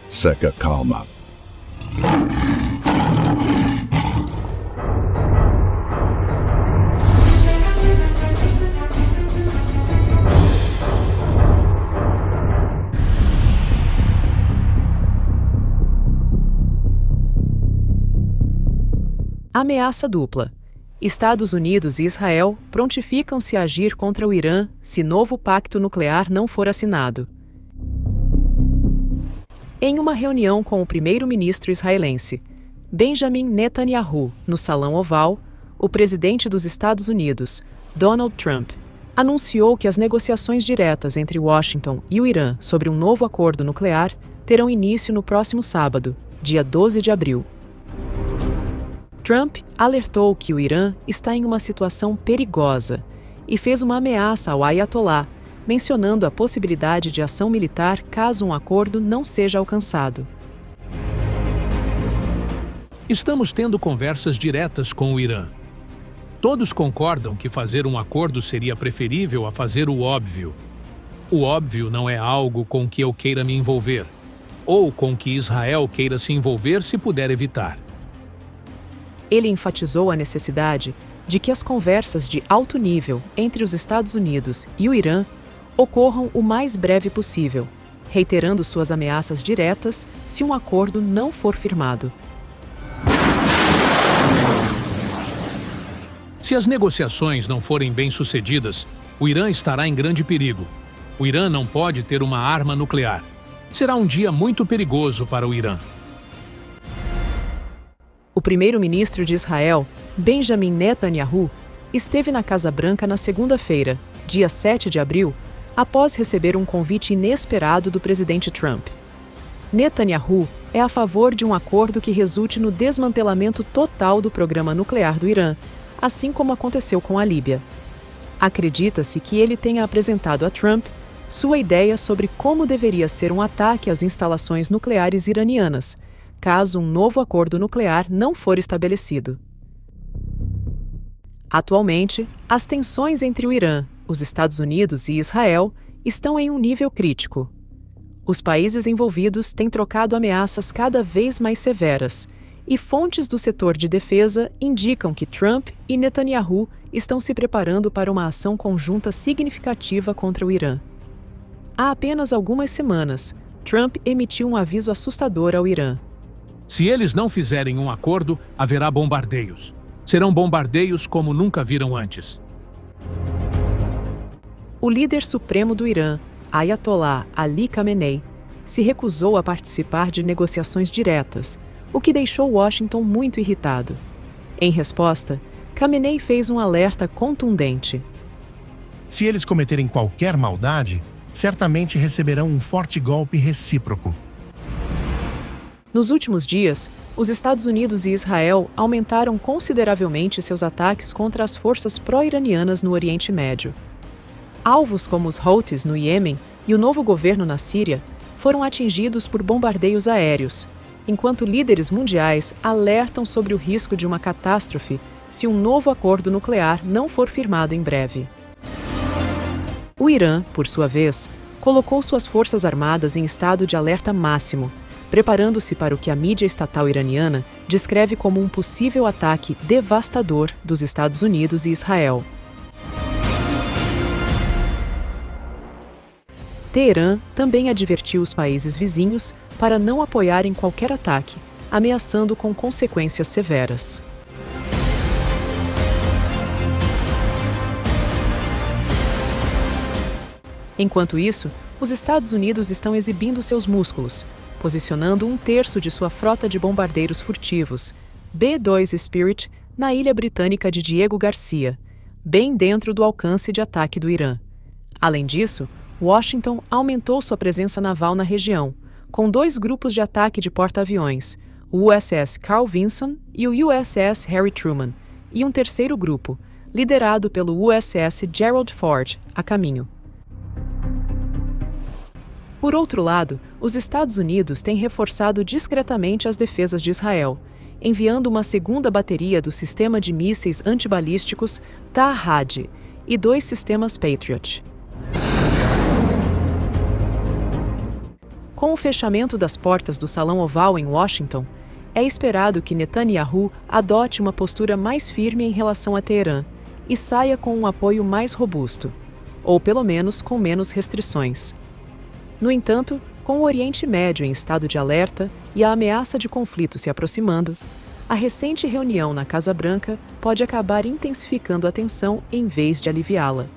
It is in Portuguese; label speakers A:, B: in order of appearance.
A: Seca calma.
B: Ameaça dupla. Estados Unidos e Israel prontificam-se a agir contra o Irã se novo pacto nuclear não for assinado. Em uma reunião com o primeiro-ministro israelense, Benjamin Netanyahu, no Salão Oval, o presidente dos Estados Unidos, Donald Trump, anunciou que as negociações diretas entre Washington e o Irã sobre um novo acordo nuclear terão início no próximo sábado, dia 12 de abril. Trump alertou que o Irã está em uma situação perigosa e fez uma ameaça ao Ayatollah, mencionando a possibilidade de ação militar caso um acordo não seja alcançado.
C: Estamos tendo conversas diretas com o Irã. Todos concordam que fazer um acordo seria preferível a fazer o óbvio. O óbvio não é algo com que eu queira me envolver, ou com que Israel queira se envolver se puder evitar.
B: Ele enfatizou a necessidade de que as conversas de alto nível entre os Estados Unidos e o Irã ocorram o mais breve possível, reiterando suas ameaças diretas se um acordo não for firmado.
C: Se as negociações não forem bem-sucedidas, o Irã estará em grande perigo. O Irã não pode ter uma arma nuclear. Será um dia muito perigoso para o Irã.
B: O primeiro-ministro de Israel, Benjamin Netanyahu, esteve na Casa Branca na segunda-feira, dia 7 de abril, após receber um convite inesperado do presidente Trump. Netanyahu é a favor de um acordo que resulte no desmantelamento total do programa nuclear do Irã, assim como aconteceu com a Líbia. Acredita-se que ele tenha apresentado a Trump sua ideia sobre como deveria ser um ataque às instalações nucleares iranianas, caso um novo acordo nuclear não for estabelecido. Atualmente, as tensões entre o Irã, os Estados Unidos e Israel estão em um nível crítico. Os países envolvidos têm trocado ameaças cada vez mais severas, e fontes do setor de defesa indicam que Trump e Netanyahu estão se preparando para uma ação conjunta significativa contra o Irã. Há apenas algumas semanas, Trump emitiu um aviso assustador ao Irã.
C: Se eles não fizerem um acordo, haverá bombardeios. Serão bombardeios como nunca viram antes.
B: O líder supremo do Irã, Ayatollah Ali Khamenei, se recusou a participar de negociações diretas, o que deixou Washington muito irritado. Em resposta, Khamenei fez um alerta contundente.
D: Se eles cometerem qualquer maldade, certamente receberão um forte golpe recíproco.
B: Nos últimos dias, os Estados Unidos e Israel aumentaram consideravelmente seus ataques contra as forças pró-iranianas no Oriente Médio. Alvos como os Houthis no Iêmen e o novo governo na Síria foram atingidos por bombardeios aéreos, enquanto líderes mundiais alertam sobre o risco de uma catástrofe se um novo acordo nuclear não for firmado em breve. O Irã, por sua vez, colocou suas forças armadas em estado de alerta máximo, preparando-se para o que a mídia estatal iraniana descreve como um possível ataque devastador dos Estados Unidos e Israel. Teherã também advertiu os países vizinhos para não apoiarem qualquer ataque, ameaçando com consequências severas. Enquanto isso, os Estados Unidos estão exibindo seus músculos, posicionando 1/3 de sua frota de bombardeiros furtivos, B-2 Spirit, na ilha britânica de Diego Garcia, bem dentro do alcance de ataque do Irã. Além disso, Washington aumentou sua presença naval na região, com 2 grupos de ataque de porta-aviões, o USS Carl Vinson e o USS Harry Truman, e um terceiro grupo, liderado pelo USS Gerald Ford, a caminho. Por outro lado, os Estados Unidos têm reforçado discretamente as defesas de Israel, enviando uma segunda bateria do sistema de mísseis antibalísticos Tahad e 2 sistemas Patriot. Com o fechamento das portas do Salão Oval em Washington, é esperado que Netanyahu adote uma postura mais firme em relação a Teherã e saia com um apoio mais robusto, ou pelo menos com menos restrições. No entanto, com o Oriente Médio em estado de alerta e a ameaça de conflito se aproximando, a recente reunião na Casa Branca pode acabar intensificando a tensão em vez de aliviá-la.